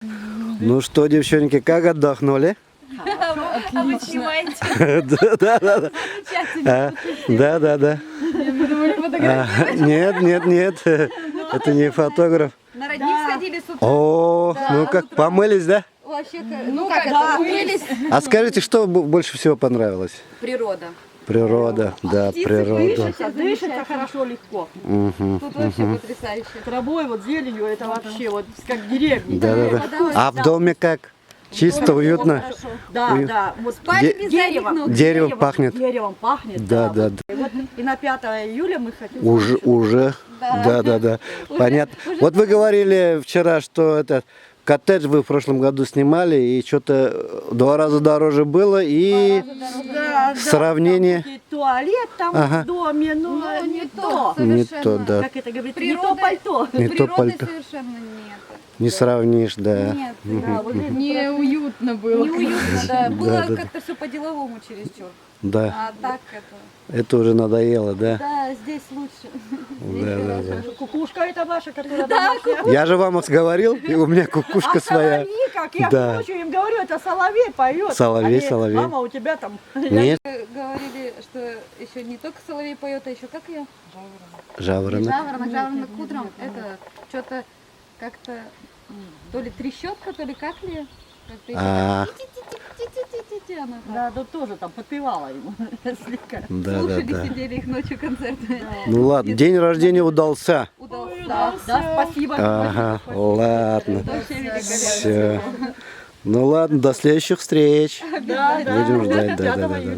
Ну что, девчонки, как отдохнули? А вы снимаете? Да. Мы думали, фотографировать. Нет, это не фотограф. На родник сходили с утра. О, ну как, помылись, да? Вообще, ну как это, умылись? А скажите, что больше всего понравилось? Природа. Природа, да, природа. Дышится хорошо, легко. Тут вообще потрясающе. Травой, вот зеленью, это вообще вот как деревня. Да. А в доме как? Чисто, уютно? Да. Вот Спали без задних ног. Деревом пахнет? Деревом пахнет. Да. И вот и на 5 июля мы хотим... Уже. Да. Понятно. Вот вы говорили вчера, что этот коттедж вы в прошлом году снимали, и что-то 2 раза дороже было, и сравнение... Там туалет там в доме, но не то. Не то, да. Как это говорится, не то пальто. Не то Природы пальто. совершенно нет. Не сравнишь, да. Нет, Да, вот здесь неуютно было. Неуютно, да. Было Да. как-то все по-деловому чересчур. Да. А так это... Это уже надоело, да? Да, здесь лучше. Да. кукушка это ваша, которая домашняя. Я же вам говорил, и у меня кукушка своя. Соловьи, как я Да. ночью им говорю, это соловей поет. Соловей, Они, соловей. Мама, у тебя там... Нет, Говорили, что еще не только соловей поет, а еще как я? жаворонок. Жаворонок утром. Это что-то как-то то ли трещотка, то ли как ли. Как-то А, ти-ти-ти-ти-ти-ти-ти, она так. Да, тут тоже там подпевала ему слегка. Слушали, сидели их ночью концерты. Ну ладно, день рождения удался. Удался. Да, спасибо. Ага, ладно. Вообще великолепно. Все. Ну ладно, до следующих встреч. Да, Будем ждать, да.